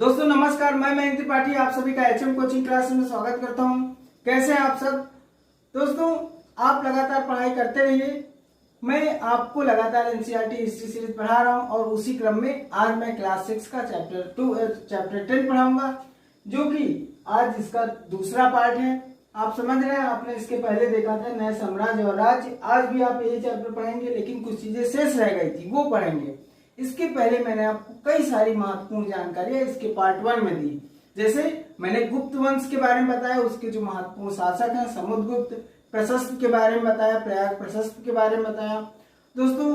दोस्तों नमस्कार, मैं मयंक त्रिपाठी आप सभी का एचएम कोचिंग क्लास में स्वागत करता हूं। कैसे हैं आप सब दोस्तों? आप लगातार पढ़ाई करते रहिए। मैं आपको लगातार एनसीईआरटी हिस्ट्री सीरीज पढ़ा रहा हूं और उसी क्रम में आज मैं क्लास 6 का चैप्टर 10 पढ़ाऊंगा, जो कि आज इसका दूसरा पार्ट है। आप समझ रहे हैं, आपने इसके पहले देखा था नए साम्राज्य और राज्य। आज भी आप यही चैप्टर पढ़ेंगे, लेकिन कुछ चीजें शेष रह गई थी, वो पढ़ेंगे। इसके पहले मैंने आपको कई सारी महत्वपूर्ण जानकारियां इसके पार्ट 1 में दी। जैसे मैंने गुप्त वंश के बारे में बताया, उसके जो महत्वपूर्ण शासक हैं, समुद्रगुप्त, प्रशस्त के बारे में बताया, प्रयाग प्रशस्त के बारे में बताया। दोस्तों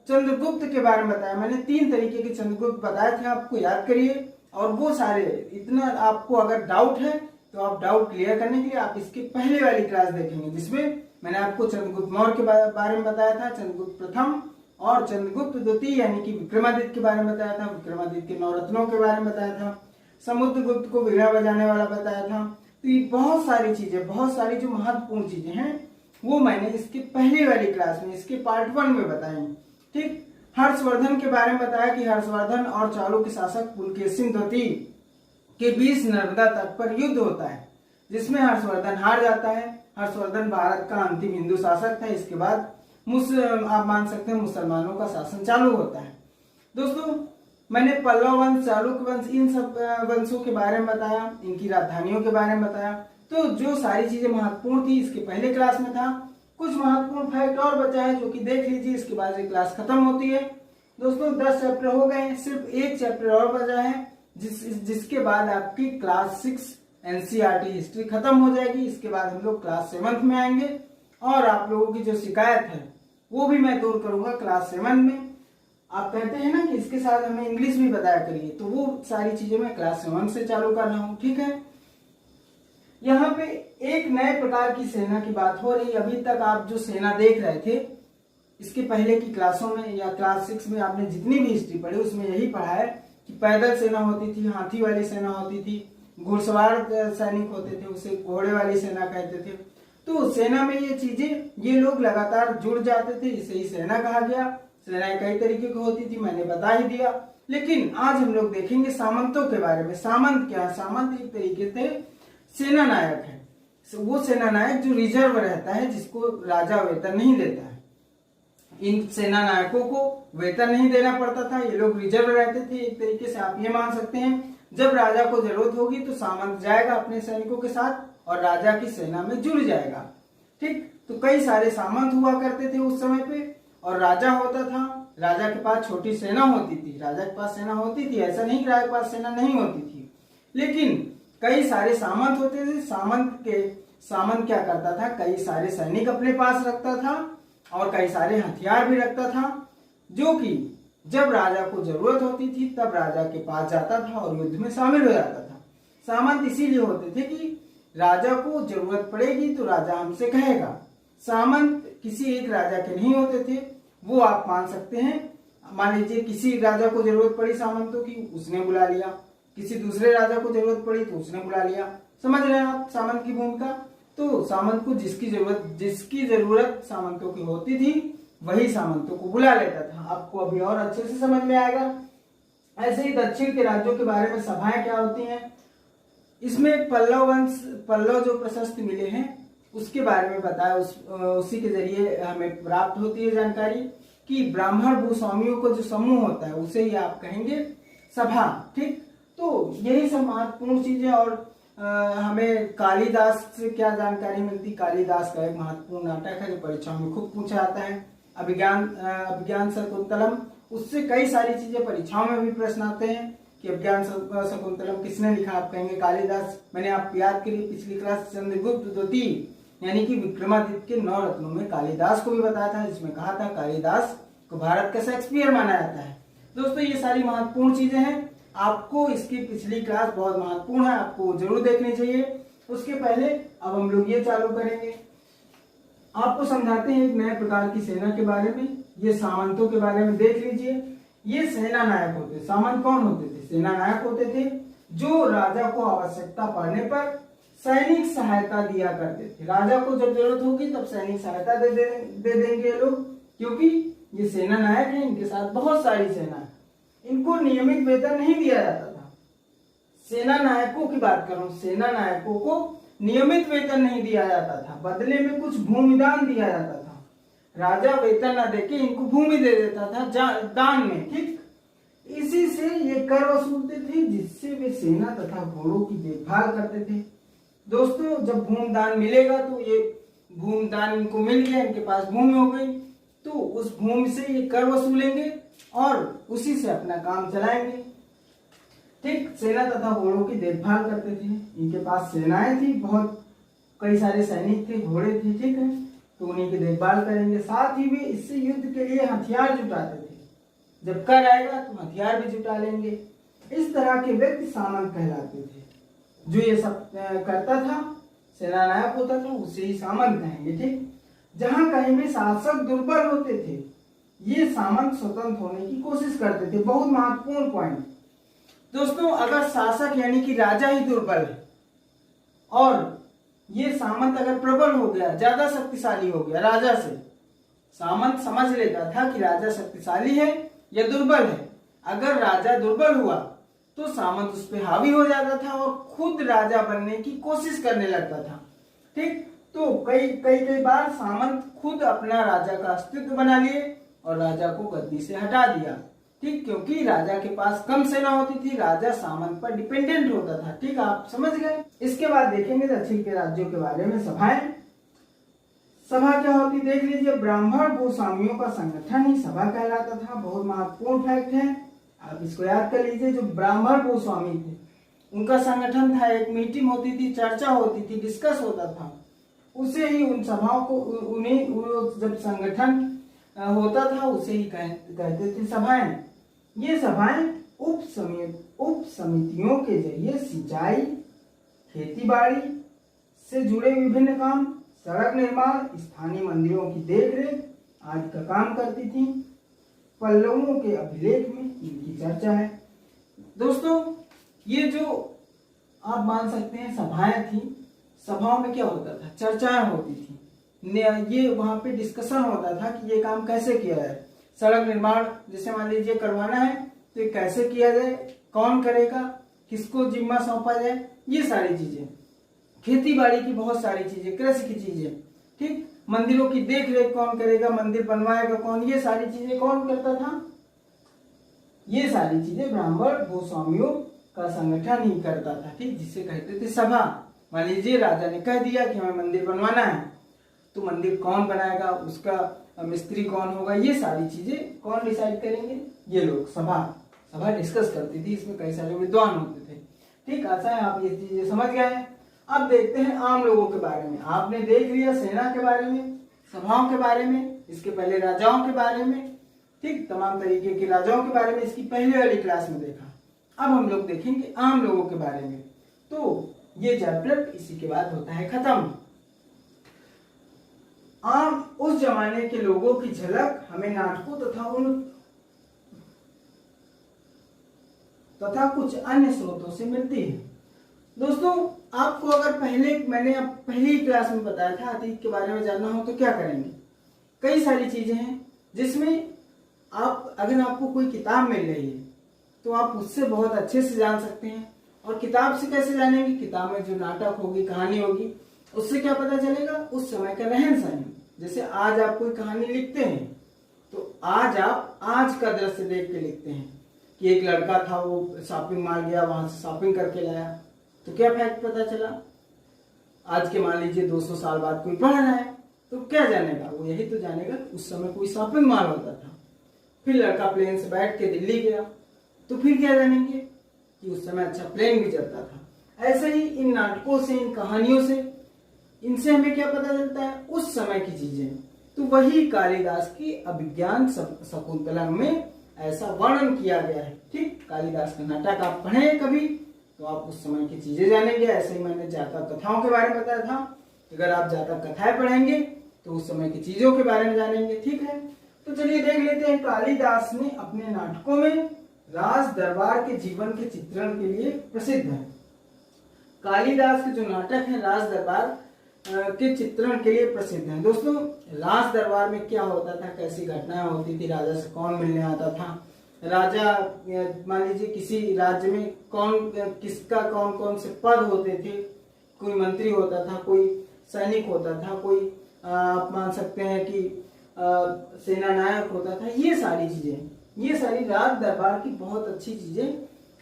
चंद्रगुप्त के बारे में बताया। मैंने 3 तरीके के चंद्रगुप्त बताए थे, आपको याद करिए। और वो सारे इतना आपको अगर डाउट है तो आप डाउट क्लियर करने के लिए आप इसके पहले वाली क्लास देखेंगे, जिसमें मैंने आपको चंद्रगुप्त मौर्य के बारे में बताया था, चंद्रगुप्त प्रथम और चंद्रगुप्त द्वितीय यानी कि विक्रमादित्य के बारे में बताया था, विक्रमादित्य के 9 रत्नों के बारे में बताया था, समुद्रगुप्त को वीणा बजाने वाला बताया था। तो ये बहुत सारी चीजें, बहुत सारी जो महत्वपूर्ण चीजें हैं वो मैंने इसके पहले वाली क्लास में, इसके पार्ट 1 में बताई। ठीक, हर्षवर्धन के बारे में बताया कि हर्षवर्धन और चालुक्य शासक पुलकेशिन द्वितीय के बीच नर्मदा तट पर युद्ध होता है, जिसमें हर्षवर्धन हार जाता है। हर्षवर्धन भारत का अंतिम हिंदू शासक था। इसके बाद आप मान सकते हैं मुसलमानों का शासन चालू होता है। दोस्तों मैंने पल्लव वंश, चालुक्य वंश, इन सब वंशों के बारे में बताया, इनकी राजधानियों के बारे में बताया। तो जो सारी चीजें महत्वपूर्ण थी इसके पहले क्लास में था। कुछ महत्वपूर्ण फैक्ट और बचा है जो कि देख लीजिए, इसके बाद ये क्लास खत्म होती है। दोस्तों 10 चैप्टर हो गए हैं, सिर्फ एक चैप्टर और बचा है, जिसके बाद आपकी क्लास 6 एनसीईआरटी हिस्ट्री खत्म हो जाएगी। इसके बाद हम लोग क्लास 7 में आएंगे और आप लोगों की जो शिकायत है वो भी मैं दूर करूंगा क्लास 7 में। आप कहते हैं ना कि इसके साथ हमें इंग्लिश भी बताया करिए, तो वो सारी चीजें मैं क्लास 7 से चालू कर रहा हूँ। ठीक है, यहाँ पे एक नए प्रकार की सेना की बात हो रही है। अभी तक आप जो सेना देख रहे थे इसके पहले की क्लासों में या क्लास 6 में आपने जितनी भी हिस्ट्री पढ़ी उसमें यही पढ़ा है कि पैदल सेना होती थी, हाथी वाली सेना होती थी, घुड़सवार सैनिक होते थे, उसे घोड़े वाली सेना कहते थे। तो सेना में ये चीजें, ये लोग लगातार जुड़ जाते थे, इसे ही सेना कहा गया। सेनाएं कई तरीके की होती थी, मैंने बता ही दिया। लेकिन आज हम लोग देखेंगे सामंतों के बारे में। सामंत क्या है? सामंत एक तरीके से सेना नायक है। वो सेना नायक जो रिजर्व रहता है, जिसको राजा वेतन नहीं देता है। इन सेना नायकों को वेतन नहीं देना पड़ता था, ये लोग रिजर्व रहते थे। एक तरीके से आप ये मान सकते हैं, जब राजा को जरूरत होगी तो सामंत जाएगा अपने सैनिकों के साथ और राजा की सेना में जुड़ जाएगा। ठीक, तो कई सारे सामंत हुआ करते थे उस समय पे, और राजा होता था। राजा के पास छोटी सेना होती थी, राजा के पास सेना होती थी, ऐसा नहीं कि राजा के पास सेना नहीं होती थी, लेकिन कई सारे सामंत होते थे। सामंत क्या करता था, कई सारे सैनिक अपने पास रखता था और कई सारे हथियार भी रखता था, जो कि जब राजा को जरूरत होती थी तब राजा के पास जाता था और युद्ध में शामिल हो जाता था। सामंत इसीलिए होते थे कि राजा को जरूरत पड़ेगी तो राजा हमसे कहेगा। सामंत किसी एक राजा के नहीं होते थे, वो आप मान सकते हैं। मान लीजिए किसी राजा को जरूरत पड़ी सामंतों की, उसने बुला लिया। किसी दूसरे राजा को जरूरत पड़ी तो उसने बुला लिया। समझ रहे हैं आप सामंत की भूमिका? तो सामंत को जिसकी जरूरत सामंतों की होती थी वही सामंतों को बुला लेता था। आपको अभी और अच्छे से समझ में आएगा। ऐसे ही दक्षिण के राज्यों के बारे में सभाएं क्या होती हैं, इसमें पल्लव वंश, पल्लव जो प्रशस्त मिले हैं उसके बारे में बताया। उसी के जरिए हमें प्राप्त होती है जानकारी कि ब्राह्मण भूस्वामियों को जो समूह होता है उसे ही आप कहेंगे सभा। ठीक, तो यही सब महत्वपूर्ण चीजें। और हमें कालिदास से क्या जानकारी मिलती? कालिदास का एक महत्वपूर्ण नाटक है जो परीक्षाओं में खूब पूछा जाता है, अभिज्ञान शकुंतलम। उससे कई सारी चीजें परीक्षाओं में भी प्रश्न आते हैं कि अभिज्ञान शकुंतलम किसने लिखा? आप कहेंगे कालिदास। मैंने आप याद करिए पिछली क्लास चंद्रगुप्त द्वितीय यानी कि विक्रमादित्य के 9 रत्नों में कालिदास को भी बताया था, जिसमें कहा था कालिदास को भारत का शेक्सपियर माना जाता है। दोस्तों ये सारी महत्वपूर्ण चीजें हैं। आपको इसकी पिछली क्लास बहुत महत्वपूर्ण है, आपको जरूर देखनी चाहिए। उसके पहले अब हम लोग ये चालू करेंगे, आपको समझाते हैं एक नए प्रकार की सेना के बारे में। ये सामंतों के बारे में देख लीजिए। ये सेना नायक होते। सामंत कौन होते थे? सेना नायक होते थे, जो राजा को आवश्यकता पड़ने पर सैनिक सहायता दिया करते थे। राजा को जब जरूरत होगी तब सैनिक सहायता दे देंगे ये लोग, क्योंकि ये सेना नायक है, इनके साथ बहुत सारी सेना है। इनको नियमित वेतन नहीं दिया जाता था, सेना नायकों की बात कर रहा हूँ, सेना नायकों को नियमित वेतन नहीं दिया जाता था, बदले में कुछ भूमिदान दिया जाता था। राजा वेतन न देके इनको भूमि दे देता था दान में, ठीक। इसी से ये कर वसूलते थे, जिससे वे सेना तथा घोड़ों की देखभाल करते थे। दोस्तों, जब भूमिदान मिलेगा तो ये भूमिदान इनको मिल गया, इनके पास भूमि हो गई, तो उस भूमि से ये कर वसूलेंगे और उसी से अपना काम चलाएंगे, ठीक। सेना तथा घोड़ों की देखभाल करते थे। इनके पास सेनाएं थी, बहुत कई सारे सैनिक थे, घोड़े थे, ठीक है, तो उन्हीं की देखभाल करेंगे। साथ ही वे इससे युद्ध के लिए हथियार जुटाते थे। जब कर आएगा तो हथियार भी जुटा लेंगे। इस तरह के व्यक्ति सामंत कहलाते थे। जो ये सब करता था, सेना नायक होता था, उसे ही सामंत कहेंगे, ठीक। जहां कहीं भी शासक दुर्बल होते थे, ये सामंत स्वतंत्र होने की कोशिश करते थे। बहुत महत्वपूर्ण पॉइंट दोस्तों, अगर शासक यानी कि राजा ही दुर्बल है और ये सामंत अगर प्रबल हो गया, ज्यादा शक्तिशाली हो गया राजा से, सामंत समझ लेता था कि राजा शक्तिशाली है या दुर्बल है। अगर राजा दुर्बल हुआ तो सामंत उस पर हावी हो जाता था और खुद राजा बनने की कोशिश करने लगता था, ठीक। तो कई बार सामंत खुद अपना राजा का अस्तित्व बना लिए और राजा को गद्दी से हटा दिया, ठीक, क्योंकि राजा के पास कम सेना होती थी, राजा सामंत पर डिपेंडेंट होता था, ठीक। आप समझ गए। इसके बाद देखेंगे दक्षिण के राज्यों के बारे में। सभाएं, सभा क्या होती देख लीजिए। ब्राह्मण भूस्वामियों का संगठन ही सभा कहलाता था। बहुत महत्वपूर्ण फैक्ट है, आप इसको याद कर लीजिए। जो ब्राह्मण भूस्वामी थे, उनका संगठन था, एक मीटिंग होती थी, चर्चा होती थी, डिस्कस होता था, उसे ही उन सभाओं को उन्हें जब संगठन होता था उसे ही कहते थे सभाएं। ये सभाएं उप समितियों के जरिए सिंचाई, खेतीबाड़ी से जुड़े विभिन्न काम, सड़क निर्माण, स्थानीय मंदिरों की देखरेख आदि का काम करती थी। पल्लवों के अभिलेख में इनकी चर्चा है। दोस्तों, ये जो आप मान सकते हैं सभाएं थी, सभाओं में क्या होता था, चर्चाएं होती थी, ये वहां पे डिस्कशन होता था कि ये काम कैसे किया जाए। सड़क निर्माण जैसे मान लीजिए करवाना है तो ये कैसे किया जाए, कौन करेगा, किसको जिम्मा सौंपा जाए, ये सारी चीजें। खेती बाड़ी की बहुत सारी चीजें, कृषि की चीजें, ठीक। मंदिरों की देख रेख कौन करेगा, मंदिर बनवाएगा कौन, ये सारी चीजें कौन करता था, ये सारी चीजें ब्राह्मण भूस्वामियों का संगठन ही करता था, ठीक, जिसे कहते थे सभा। मान लीजिए राजा ने कह दिया कि हमें मंदिर बनवाना है, तो मंदिर कौन बनाएगा, उसका मिस्त्री कौन होगा, ये सारी चीजें कौन डिसाइड करेंगे, ये लोग। सभा डिस्कस करती थी, इसमें कई सारे विद्वान होते थे, ठीक। आशा है आप ये चीजें समझ गए हैं। अब देखते हैं आम लोगों के बारे में। आपने देख लिया सेना के बारे में, सभाओं के बारे में, इसके पहले राजाओं के बारे में, ठीक, तमाम तरीके के राजाओं के बारे में इसकी पहले वाली क्लास में देखा। अब हम लोग देखेंगे आम लोगों के बारे में। तो ये चैप्टर इसी के बाद होता है खत्म। आम उस जमाने के लोगों की झलक हमें नाटकों तथा कुछ अन्य स्रोतों से मिलती है। दोस्तों, आपको अगर मैंने पहली क्लास में बताया था अतीत के बारे में जानना हो तो क्या करेंगे, कई सारी चीजें हैं जिसमें अगर आपको कोई किताब मिल रही है तो आप उससे बहुत अच्छे से जान सकते हैं। और किताब से कैसे जानेंगे, किताब में जो नाटक होगी, कहानी होगी, उससे क्या पता चलेगा, उस समय का रहन सहन। जैसे आज आप कोई कहानी लिखते हैं तो आज आप आज का दृश्य देख के लिखते हैं कि एक लड़का था, वो शॉपिंग मॉल गया, वहां से शॉपिंग करके लाया, तो क्या फैक्ट पता चला। आज के मान लीजिए 200 साल बाद कोई पढ़ रहा है तो क्या जानेगा, वो यही तो जानेगा उस समय कोई शॉपिंग मॉल होता था। फिर लड़का प्लेन से बैठ के दिल्ली गया तो फिर क्या जानेंगे कि उस समय अच्छा प्लेन भी चलता था। ऐसे ही इन नाटकों से, इन कहानियों से, इनसे हमें क्या पता चलता है, उस समय की चीजें। तो वही कालिदास की अभिज्ञान शकुंतला में ऐसा वर्णन किया गया है, ठीक। कालिदास का नाटक आप पढ़ें कभी तो आप उस समय की चीजें जानेंगे। ऐसे ही मैंने जातक कथाओं के बारे में बताया था, अगर आप जातक कथाएं पढ़ेंगे तो उस समय की चीजों के बारे में जानेंगे, ठीक है। तो चलिए देख लेते हैं। कालिदास ने अपने नाटकों में राज दरबार के जीवन के चित्रण के लिए प्रसिद्ध है। कालिदास के जो नाटक है राज दरबार के चित्रण के लिए प्रसिद्ध है। दोस्तों, राज दरबार में क्या होता था, कैसी घटनाएं होती थी, राजा से कौन मिलने आता था, राजा, मान लीजिए किसी राज्य में किसका कौन कौन से पद होते थे, कोई मंत्री होता था, कोई सैनिक होता था, कोई आप मान सकते हैं कि सेना नायक होता था। ये सारी चीजें, ये सारी राज दरबार की बहुत अच्छी चीजें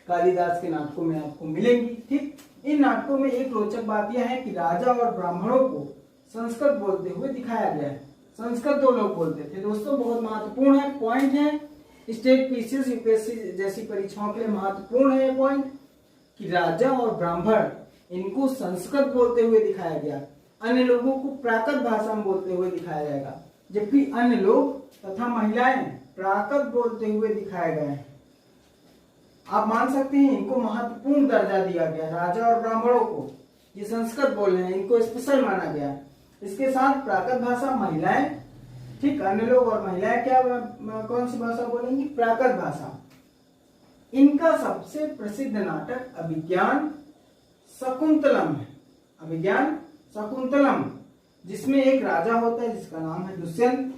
कालिदास के नाटकों में आपको मिलेंगी। ठीक, इन नाटकों में एक रोचक बात यह है कि राजा और ब्राह्मणों को संस्कृत बोलते हुए दिखाया गया है। संस्कृत दो लोग बोलते थे दोस्तों, बहुत महत्वपूर्ण है, पॉइंट है, स्टेट पीसीएस यूपीएससी जैसी परीक्षाओं के लिए महत्वपूर्ण है ये पॉइंट कि राजा और ब्राह्मण इनको संस्कृत बोलते हुए दिखाया गया। अन्य लोगों को प्राकृत भाषा में बोलते हुए दिखाया जाएगा, जबकि अन्य लोग तथा महिलाएं प्राकृत बोलते हुए दिखाए गए हैं। आप मान सकते हैं इनको महत्वपूर्ण दर्जा दिया गया। राजा और ब्राह्मणों को ये संस्कृत बोल रहे हैं, इनको स्पेशल माना गया। इसके साथ प्राकृत भाषा महिलाएं, ठीक, अन्य लोग और महिलाएं क्या कौन सी भाषा बोलेंगी? प्राकृत भाषा। इनका सबसे प्रसिद्ध नाटक अभिज्ञान शकुंतलम है। अभिज्ञान शकुंतलम, जिसमें एक राजा होता है जिसका नाम है दुष्यंत।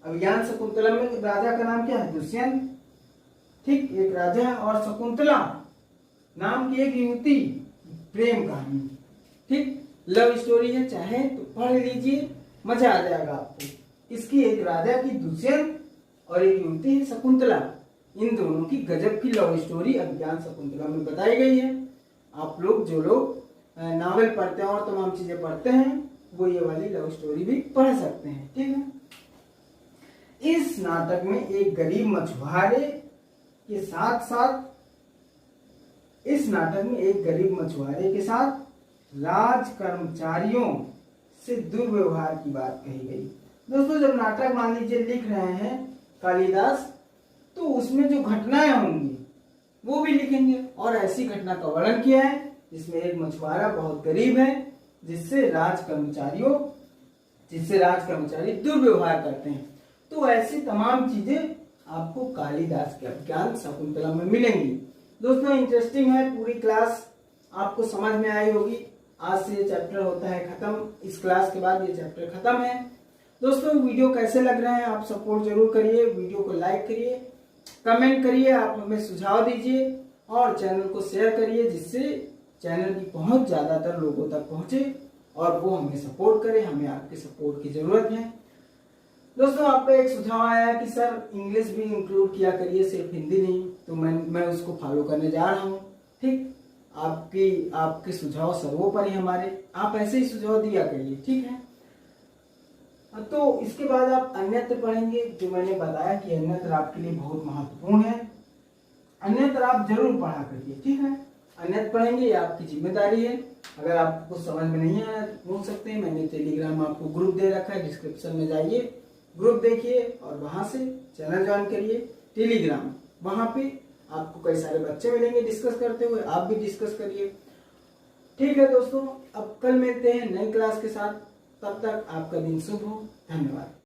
अभिज्ञान शकुंतलम में राजा का नाम क्या है? दुष्यंत। ठीक, एक राजा है और शकुंतला नाम की एक युवती, प्रेम कहानी। ठीक, लव स्टोरी है, चाहे तो पढ़ लीजिए, मजा आ जाएगा आपको। इसकी एक राजा की दुष्यंत और एक युवती है शकुंतला, इन दोनों की गजब की लव स्टोरी अभिज्ञान शकुंतला में बताई गई है। आप लोग जो लोग नावल पढ़ते हैं और तमाम चीजें पढ़ते हैं वो ये वाली लव स्टोरी भी पढ़ सकते हैं। ठीक है, इस नाटक में एक गरीब मछुआरे के साथ राज कर्मचारियों से दुर्व्यवहार की बात कही गई। दोस्तों, जब नाटक मान लीजिए लिख रहे हैं कालिदास, तो उसमें जो घटनाएं होंगी वो भी लिखेंगे, और ऐसी घटना का वर्णन किया है जिसमें एक मछुआरा बहुत गरीब है, जिससे राज कर्मचारी दुर्व्यवहार करते हैं। तो ऐसी तमाम चीजें आपको कालिदास के अभिज्ञान शकुंतला में मिलेंगी। दोस्तों, इंटरेस्टिंग है, पूरी क्लास आपको समझ में आई होगी। आज से ये चैप्टर होता है खत्म, इस क्लास के बाद ये चैप्टर खत्म है। दोस्तों, वीडियो कैसे लग रहे हैं आप सपोर्ट जरूर करिए, वीडियो को लाइक करिए, कमेंट करिए, आप हमें सुझाव दीजिए और चैनल को शेयर करिए, जिससे चैनल की पहुंच ज्यादातर लोगों तक पहुंचे और वो हमें सपोर्ट करे। हमें आपके सपोर्ट की जरूरत है। दोस्तों, आपका एक सुझाव आया कि सर इंग्लिश भी इंक्लूड किया करिए, सिर्फ हिंदी नहीं, तो मैं उसको फॉलो करने जा रहा हूँ। ठीक, आपके सुझाव सर्वोपरि हमारे, आप ऐसे ही सुझाव दिया करिए। ठीक है, तो इसके बाद आप अन्यत्र पढ़ेंगे, जो मैंने बताया कि अन्यत्र आपके लिए बहुत महत्वपूर्ण है। अन्यत्र आप जरूर पढ़ा करिए। ठीक है, अन्यत्र पढ़ेंगे, ये आपकी जिम्मेदारी है। अगर आपको कुछ समझ में नहीं आया तो पूछ सकते हैं। मैंने टेलीग्राम आपको ग्रुप दे रखा है, डिस्क्रिप्शन में जाइए, ग्रुप देखिए और वहां से चैनल ज्वाइन करिए टेलीग्राम। वहां पे आपको कई सारे बच्चे मिलेंगे डिस्कस करते हुए, आप भी डिस्कस करिए। ठीक है दोस्तों, अब कल मिलते हैं नई क्लास के साथ। तब तक आपका दिन शुभ हो। धन्यवाद।